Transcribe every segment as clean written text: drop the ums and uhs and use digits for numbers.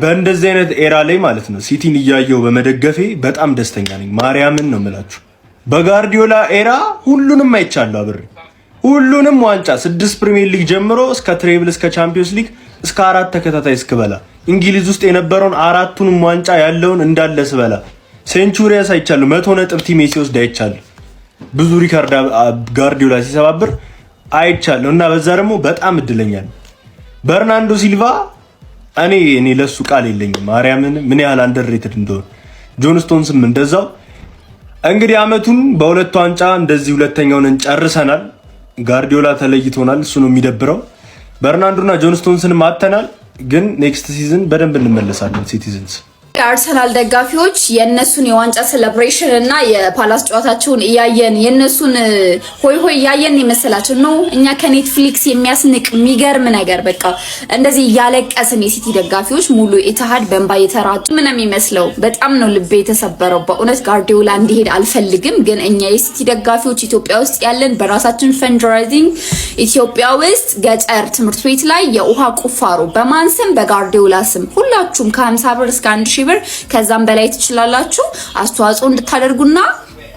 በእንደዚህ አይነት ኤራ ላይ ማለት ነው ሲቲን እያየው በመደገፌ በጣም ደስተኛ ነኝ። ማርያምን ነው የምላችሁ። በጋርዲዮላ ኤራ ሁሉንም አይቻለሁ አብሬ ሁሉንም ዋንጫ 6 ፕሪሚየር ሊግ ጀምሮ እስከ ትሬብል እስከ ቻምፒዮንስ ሊግ እስከ 4 ተከታታይ እስክበላ እንግሊዝ ውስጥ የነበረውን 4ቱንም ዋንጫ ያለውን እንዳለ ስበላ ሴንቹሪያስ አይቻለሁ። 100 ነጥብ ቲም ሲወስድ አይቻለሁ። ብዙ ሪካርድ ጋርዲዮላ ሲሰባብር አይቻለሁ እና በዛ ደግሞ በጣም እድለኛ ነኝ። በርናንዶ ሲልቫ እኔ ለሱ ቃል የለኝም። ማርያምን ምን ያህል አንደርሬትድ እንደሆነ ጆን ስቶንስም እንደዛው። እንግዲህ አመቱን በሁለት ዋንጫ እንደዚህ ሁለተኛውን ጨርሰናል። ጋርዲዮላ ተለይቶናል። እሱ ነው የሚደብረው። በርናንዶና ጆን ስቶንስንም አጥተናል። ግን ኔክስት ሲዝን በደንብ እንመለሳለን ሲቲዝንስ። የአርሰናል ደጋፊዎች የነሱን የዋንጫ ሴሌብሬሽን እና የፓላስ ጨዋታቸውን እያየን የነሱን ሆይ ሆይ እያየን የመሰላቸው ነው። እኛ ከኔትፍሊክስ የሚያስንቅ የሚገርም ነገር በቃ እንደዚህ እያለቀስን የሲቲ ደጋፊዎች ሙሉ ኢትሃድ በእንባ የተራጩ ምን የሚመስለው በጣም ነው ልቤ የተሰበረው። በእውነት ጋርዲዮላ እንዲሄድ አልፈልግም፣ ግን እኛ የሲቲ ደጋፊዎች ኢትዮጵያ ውስጥ ያለን በራሳችን ፈንድራይዚንግ ኢትዮጵያ ውስጥ ገጠር ትምህርት ቤት ላይ የውሃ ቁፋሮ በማን ስም? በጋርዲዮላ ስም ሁላችሁም ከ50 ብር እስከ 1000 ብር ከዛም በላይ ትችላላችሁ አስተዋጽኦ እንድታደርጉና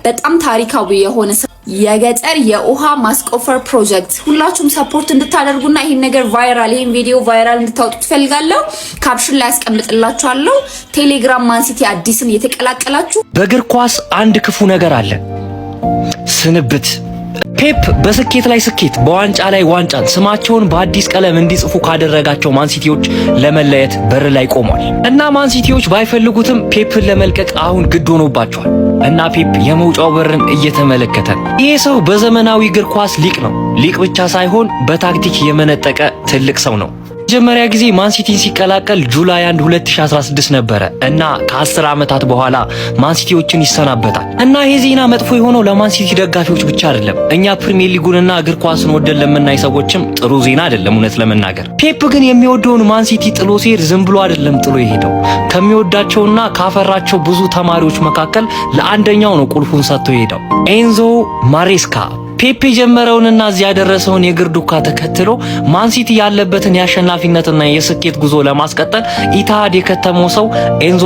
በጣም ታሪካዊ የሆነ የገጠር የውሃ ማስቆፈር ፕሮጀክት ሁላችሁም ሰፖርት እንድታደርጉና ይሄን ነገር ቫይራል ይሄን ቪዲዮ ቫይራል እንድታወጡ ትፈልጋለሁ። ካፕሽን ላይ አስቀምጥላችኋለሁ። ቴሌግራም ማንሲቲ አዲስን እየተቀላቀላችሁ። በእግር ኳስ አንድ ክፉ ነገር አለ፣ ስንብት። ፔፕ በስኬት ላይ ስኬት በዋንጫ ላይ ዋንጫን ስማቸውን በአዲስ ቀለም እንዲጽፉ ካደረጋቸው ማንሲቲዎች ለመለየት በር ላይ ቆሟል እና ማንሲቲዎች ባይፈልጉትም ፔፕን ለመልቀቅ አሁን ግድ ሆኖባቸዋል እና ፔፕ የመውጫው በርን እየተመለከተ ነው። ይሄ ሰው በዘመናዊ እግር ኳስ ሊቅ ነው። ሊቅ ብቻ ሳይሆን በታክቲክ የመነጠቀ ትልቅ ሰው ነው። መጀመሪያ ጊዜ ማንሲቲን ሲቀላቀል ጁላይ 1 2016 ነበረ እና ከ10 ዓመታት በኋላ ማንሲቲዎችን ይሰናበታል እና ይሄ ዜና መጥፎ የሆነው ለማንሲቲ ደጋፊዎች ብቻ አይደለም። እኛ ፕሪሚየር ሊጉንና እግር ኳስን ወደን ለምናይ ሰዎችም ጥሩ ዜና አይደለም እውነት ለመናገር። ፔፕ ግን የሚወደውን ማንሲቲ ጥሎ ሲሄድ ዝም ብሎ አይደለም ጥሎ የሄደው። ከሚወዳቸውና ካፈራቸው ብዙ ተማሪዎች መካከል ለአንደኛው ነው ቁልፉን ሰጥቶ የሄደው፣ ኤንዞ ማሬስካ። ፔፕ የጀመረውንና እዚያ ያደረሰውን የእግር ዱካ ተከትሎ ማንሲቲ ያለበትን የአሸናፊነትና የስኬት ጉዞ ለማስቀጠል ኢትሃድ የከተመው ሰው ኤንዞ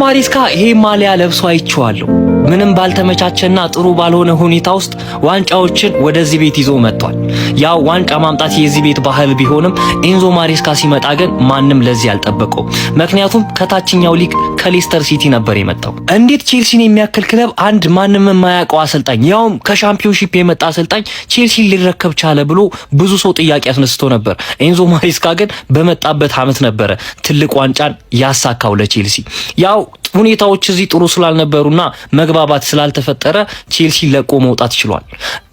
ማሪስካ ይሄ ማሊያ ለብሶ አይቼዋለሁ። ምንም ባልተመቻቸና ጥሩ ባልሆነ ሁኔታ ውስጥ ዋንጫዎችን ወደዚህ ቤት ይዞ መጥቷል። ያው ዋንጫ ማምጣት የዚህ ቤት ባህል ቢሆንም ኤንዞ ማሪስካ ሲመጣ ግን ማንም ለዚህ አልጠበቀው። ምክንያቱም ከታችኛው ሊግ ከሌስተር ሲቲ ነበር የመጣው። እንዴት ቼልሲን የሚያክል ክለብ አንድ ማንም የማያውቀው አሰልጣኝ ያውም ከሻምፒዮንሺፕ የመጣ አሰልጣኝ ቼልሲን ሊረከብ ቻለ ብሎ ብዙ ሰው ጥያቄ አስነስቶ ነበር። ኤንዞ ማሪስካ ግን በመጣበት ዓመት ነበረ ትልቅ ዋንጫን ያሳካው ለቼልሲ። ያው ሁኔታዎች እዚህ ጥሩ ስላልነበሩና መግባባት ስላልተፈጠረ ቼልሲ ለቆ መውጣት ችሏል።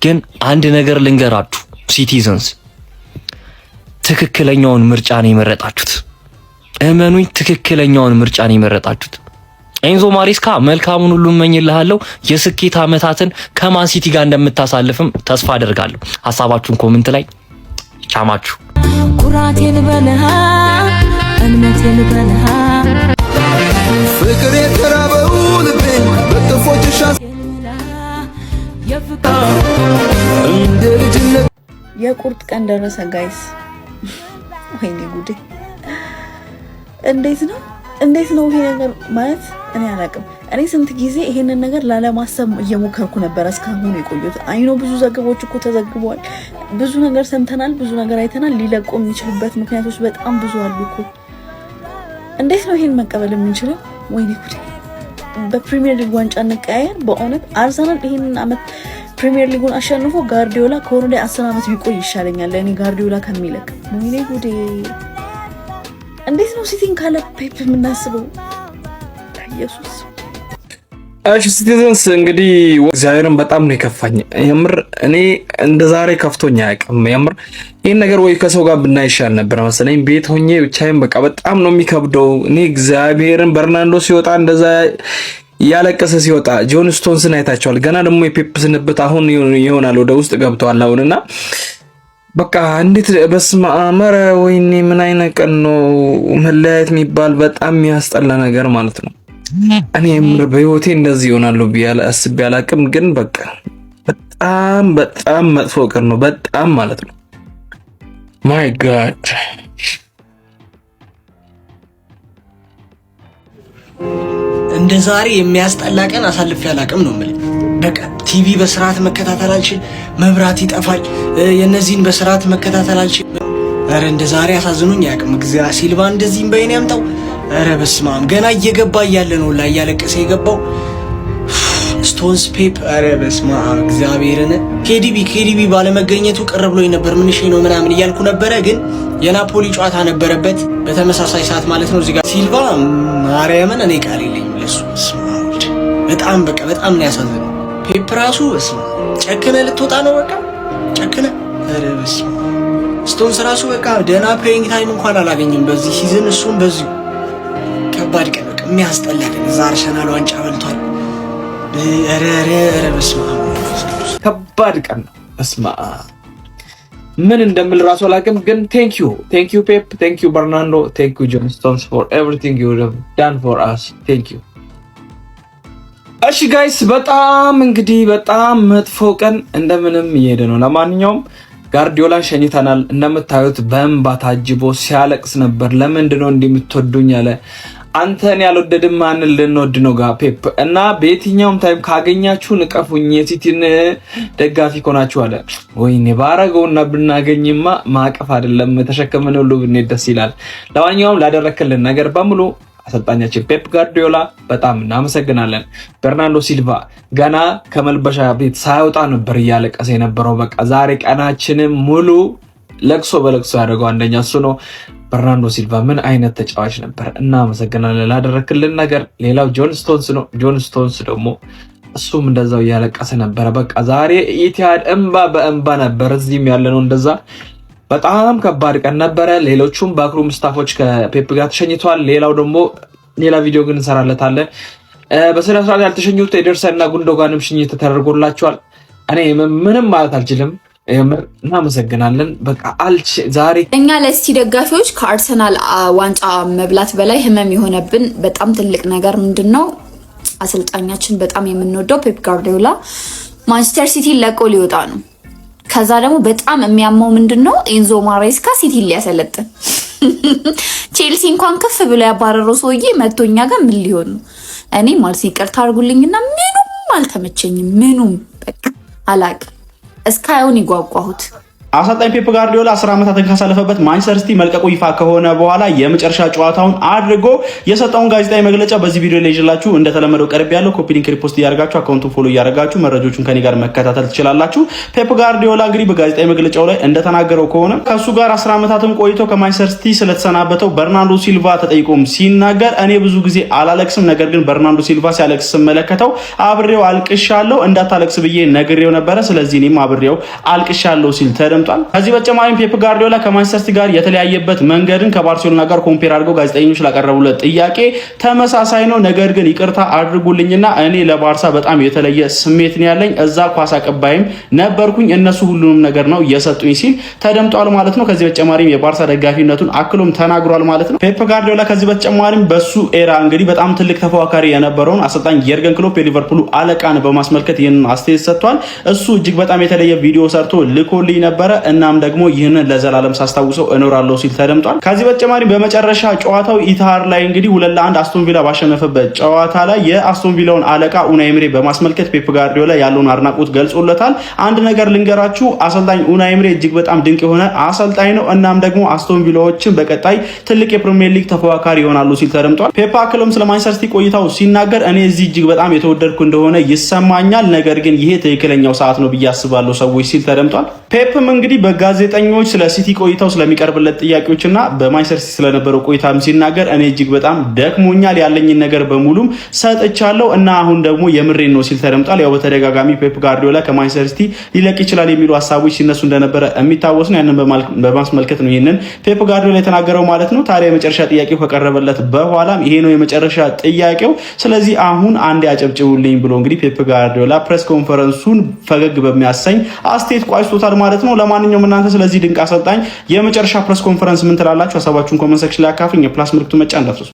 ግን አንድ ነገር ልንገራችሁ ሲቲዝንስ፣ ትክክለኛውን ምርጫ ነው የመረጣችሁት። እመኑኝ፣ ትክክለኛውን ምርጫ ነው የመረጣችሁት። ኤንዞ ማሪስካ መልካሙን ሁሉ እመኝልሃለሁ። የስኬት ዓመታትን ከማንሲቲ ጋር እንደምታሳልፍም ተስፋ አደርጋለሁ። ሐሳባችሁን ኮሜንት ላይ ቻማችሁ። ኩራቴን በለሃ እምነቴን በለሃ ፍቅር የተራበው ልቤ በጥፎችሽ እንደ ልጅነት የቁርጥ ቀን ደረሰ ጋይስ። ወይኔ ጉዴ! እንዴት ነው ይሄ ነገር ማለት እኔ አላቅም። እኔ ስንት ጊዜ ይሄንን ነገር ላለማሰብ እየሞከርኩ ነበር እስካሁን የቆየሁት። አይኖ ብዙ ዘገቦች እኮ ተዘግበዋል፣ ብዙ ነገር ሰምተናል፣ ብዙ ነገር አይተናል። ሊለቁ የሚችሉበት ምክንያቶች በጣም ብዙ አሉ እኮ። እንዴት ነው ይሄን መቀበል የምንችለው? ወይኔ ጉዴ! በፕሪሚየር ሊግ ዋንጫ እንቀያየር። በእውነት አርሰናል ይሄንን አመት ፕሪሚየር ሊጉን አሸንፎ ጋርዲዮላ ከሆነ ላይ 10 አመት ቢቆይ ይሻለኛል ለኔ ጋርዲዮላ ከሚለቅ። ወይኔ ጉዴ! እንዴት ነው ሲቲን ካለ ፔፕ የምናስበው? ኢየሱስ። እሺ ሲቲዝንስ፣ እንግዲህ እግዚአብሔርን በጣም ነው የከፋኝ የምር። እኔ እንደ ዛሬ ከፍቶኝ አያውቅም የምር። ይሄን ነገር ወይ ከሰው ጋር ብናይ ይሻል ነበር መሰለኝ። ቤት ሆኜ ብቻዬን በቃ በጣም ነው የሚከብደው። እኔ እግዚአብሔርን በርናንዶ ሲወጣ እንደዛ ያለቀሰ ሲወጣ፣ ጆን ስቶንስን አይታቸዋል። ገና ደግሞ የፔፕ ስንብት አሁን ይሆናል ወደ ውስጥ ገብተዋል አሁንና በቃ እንዴት በስመ አብ! ኧረ ወይኔ ምን አይነት ቀን ነው! መለያየት የሚባል በጣም የሚያስጠላ ነገር ማለት ነው። እኔ በህይወቴ እንደዚህ ይሆናል ብዬ አስቤ አላቅም፣ ግን በቃ በጣም መጥፎ ቀን ነው። በጣም ማለት ነው። ማይ ጋድ እንደ ዛሬ የሚያስጠላ ቀን አሳልፌ አላውቅም ነው የምልህ። በቃ ቲቪ በስርዓት መከታተል አልችል፣ መብራት ይጠፋል፣ የነዚህን በስርዓት መከታተል አልችል። ኧረ እንደ ዛሬ አሳዝኖኝ አያውቅም። እግዚአብሔር ሲልቫ እንደዚህም በይኔ ያምጣው። ኧረ በስመ አብ ገና እየገባ እያለ ነው ላይ እያለቀሰ የገባው ስቶንስ ፔፕ። ኧረ በስመ አብ እግዚአብሔርን ኬዲቢ ባለመገኘቱ ቅር ብሎኝ ነበር። ምን ነው ምናምን እያልኩ ነበረ፣ ግን የናፖሊ ጨዋታ ነበረበት በተመሳሳይ ሰዓት ማለት ነው። እዚህ ጋር ሲልቫ ማርያምን እኔ ቃል የለኝም ለሱ። በስመ አብ በጣም ነው ያሳዝነው። ፔፕ ራሱ በስመ አብ ጨክነ ልትወጣ ነው በቃ ጨክነ። ኧረ በስመ አብ ስቶንስ ራሱ በቃ ደህና ፕሌይንግ ታይም እንኳን አላገኝም በዚህ ሲዝን። እሱም በዚሁ ከባድ ቀን በቃ የሚያስጠላ ቀን። እዛ አርሰናል ዋንጫ በልቷል። ኧረ በስመ አብ ከባድ ቀን ነው። በስመ አብ ምን እንደምል ራሱ አላውቅም። ግን ቴንክ ዩ ፔፕ፣ ቴንክ ዩ በርናንዶ፣ ቴንክ ዩ ጆን ስቶንስ ፎር ኤቭሪቲንግ ዩ ሃቭ ዳን ፎር አስ ቴንክ ዩ። እሺ ጋይስ በጣም መጥፎ ቀን እንደምንም እየሄደ ነው። ለማንኛውም ጋርዲዮላን ሸኝተናል። እንደምታዩት በእንባ ታጅቦ ሲያለቅስ ነበር። ለምንድን ነው እንደምትወዱኝ ያለ አንተን ያልወደድም ማንን ልንወድ ነው ጋር ፔፕ። እና በየትኛውም ታይም ካገኛችሁ ንቀፉኝ፣ የሲቲን ደጋፊ ኮናችሁ አለ። ወይኔ ባረገውና ብናገኝማ ማቀፍ አይደለም ተሸከመን ሁሉ ብንሄድ ደስ ይላል። ለማንኛውም ላደረክልን ነገር በሙሉ አሰልጣኛችን ፔፕ ጋርዲዮላ በጣም እናመሰግናለን። በርናንዶ ሲልቫ ገና ከመልበሻ ቤት ሳይወጣ ነበር እያለቀሰ የነበረው። በቃ ዛሬ ቀናችንም ሙሉ ለቅሶ በለቅሶ ያደረገው አንደኛ እሱ ነው። በርናንዶ ሲልቫ ምን አይነት ተጫዋች ነበር! እናመሰግናለን ላደረክልን ነገር። ሌላው ጆን ስቶንስ ነው። ጆን ስቶንስ ደግሞ እሱም እንደዛው እያለቀሰ ነበረ። በቃ ዛሬ ኢቲሃድ እንባ በእንባ ነበር። እዚህም ያለ ነው እንደዛ። በጣም ከባድ ቀን ነበረ። ሌሎቹም ባክሩም ስታፎች ከፔፕ ጋር ተሸኝተዋል። ሌላው ደግሞ ሌላ ቪዲዮ ግን እንሰራለታለን። በስነ ስርዓት ያልተሸኙት ኤደርሰን እና ጉንዶጋንም ሽኝት ተደርጎላቸዋል። እኔ ምንም ማለት አልችልም። እናመሰግናለን። በቃ ዛሬ እኛ ለሲቲ ደጋፊዎች ከአርሰናል ዋንጫ መብላት በላይ ህመም የሆነብን በጣም ትልቅ ነገር ምንድነው? አሰልጣኛችን በጣም የምንወደው ፔፕ ጋርዲዮላ ማንቸስተር ሲቲ ለቆ ሊወጣ ነው። ከዛ ደግሞ በጣም የሚያመው ምንድነው? ኤንዞ ማሬስካ ሲቲ ሊያሰለጥን ቼልሲ እንኳን ከፍ ብሎ ያባረረው ሰውዬ መቶኛ ጋር ምን ሊሆን ነው? እኔ ማለት ይቅርታ አድርጉልኝና ምኑም አልተመቸኝም። ምኑም በቃ አላቅም። እስካሁን ይጓጓሁት አሰልጣኝ ፔፕ ጋርዲዮላ 10 ዓመታትን ካሳለፈበት ማንቸስተር ሲቲ መልቀቁ ይፋ ከሆነ በኋላ የመጨረሻ ጨዋታውን አድርጎ የሰጠውን ጋዜጣዊ መግለጫ በዚህ ቪዲዮ ላይ ይዤላችሁ እንደተለመደው ቀርብ ያለው ኮፒ ሊንክ ሪፖስት እያደረጋችሁ አካውንቱን ፎሎ እያደረጋችሁ መረጃዎቹን ከኔ ጋር መከታተል ትችላላችሁ። ፔፕ ጋርዲዮላ እንግዲህ በጋዜጣዊ መግለጫው ላይ እንደተናገረው ከሆነ ከሱ ጋር 10 ዓመታትን ቆይቶ ከማንቸስተር ሲቲ ስለተሰናበተው በርናንዶ ሲልቫ ተጠይቆም ሲናገር እኔ ብዙ ጊዜ አላለቅስም፣ ነገር ግን በርናንዶ ሲልቫ ሲያለቅስ ስመለከተው አብሬው አልቅሻለሁ፣ እንዳታለቅስ ብዬ ነግሬው ነበረ፣ ስለዚህ እኔም አብሬው አልቅሻለሁ ሲል ተደምጧል። ከዚህ በተጨማሪም ፔፕ ጋርዲዮላ ከማንቸስተር ሲቲ ጋር የተለያየበት መንገድን ከባርሴሎና ጋር ኮምፔር አድርገው ጋዜጠኞች ላቀረቡለት ጥያቄ ተመሳሳይ ነው፣ ነገር ግን ይቅርታ አድርጉልኝና እኔ ለባርሳ በጣም የተለየ ስሜት ነው ያለኝ፣ እዛ ኳስ አቀባይም ነበርኩኝ፣ እነሱ ሁሉንም ነገር ነው የሰጡኝ ሲል ተደምጧል ማለት ነው። ከዚህ በተጨማሪም የባርሳ ደጋፊነቱን አክሎም ተናግሯል ማለት ነው። ፔፕ ጋርዲዮላ ከዚህ በተጨማሪም በሱ ኤራ እንግዲህ በጣም ትልቅ ተፎካካሪ የነበረውን አሰልጣኝ የርገን ክሎፕ የሊቨርፑሉ አለቃን በማስመልከት ይህንን አስተያየት ሰጥቷል። እሱ እጅግ በጣም የተለየ ቪዲዮ ሰርቶ ልኮልኝ ነበር፣ እናም ደግሞ ይህንን ለዘላለም ሳስታውሰው እኖራለሁ ሲል ተደምጧል። ከዚህ በተጨማሪ በመጨረሻ ጨዋታው ኢቲሃድ ላይ እንግዲህ 2-1 አስቶን ቪላ ባሸነፈበት ጨዋታ ላይ የአስቶን ቪላውን አለቃ ኡናይ ኤምሬ በማስመልከት ፔፕ ጋርዲዮላ ያለውን አድናቆት ገልጾለታል። አንድ ነገር ልንገራችሁ፣ አሰልጣኝ ኡናይ ኤምሬ እጅግ በጣም ድንቅ የሆነ አሰልጣኝ ነው፣ እናም ደግሞ አስቶን ቪላዎችን በቀጣይ ትልቅ የፕሪሚየር ሊግ ተፎካካሪ ይሆናሉ ሲል ተደምጧል። ፔፕ አክሎም ስለ ማንቸስተር ሲቲ ቆይታው ሲናገር እኔ እዚህ እጅግ በጣም የተወደድኩ እንደሆነ ይሰማኛል፣ ነገር ግን ይሄ ትክክለኛው ሰዓት ነው ብዬ አስባለሁ ሰዎች ሲል ተደምጧል። ፔፕም እንግዲህ በጋዜጠኞች ስለ ሲቲ ቆይታው ስለሚቀርብለት ጥያቄዎችና በማንቸስተር ሲቲ ስለነበረው ቆይታም ሲናገር እኔ እጅግ በጣም ደክሞኛል፣ ያለኝን ነገር በሙሉም ሰጥቻለሁ እና አሁን ደግሞ የምሬን ነው ሲል ተደምጧል። ያው በተደጋጋሚ ፔፕ ጋርዲዮላ ከማንቸስተር ሲቲ ሊለቅ ይችላል የሚሉ ሀሳቦች ሲነሱ እንደነበረ የሚታወስ ነው። ያንን በማስመልከት ነው ይህንን ፔፕ ጋርዲዮላ የተናገረው ማለት ነው። ታዲያ የመጨረሻ ጥያቄው ከቀረበለት በኋላም ይሄ ነው የመጨረሻ ጥያቄው፣ ስለዚህ አሁን አንድ ያጨብጭቡልኝ ብሎ እንግዲህ ፔፕ ጋርዲዮላ ፕሬስ ኮንፈረንሱን ፈገግ በሚያሰኝ አስቴት ቋጭቶታል ማለት ነው። ለማንኛውም እናንተ ስለዚህ ድንቅ አሰልጣኝ የመጨረሻ ፕሬስ ኮንፈረንስ ምን ትላላችሁ? ሀሳባችሁን ኮሜንት ሴክሽን ላይ አካፍሉኝ። የፕላስ ምልክቱን መጫን እንዳትረሱ።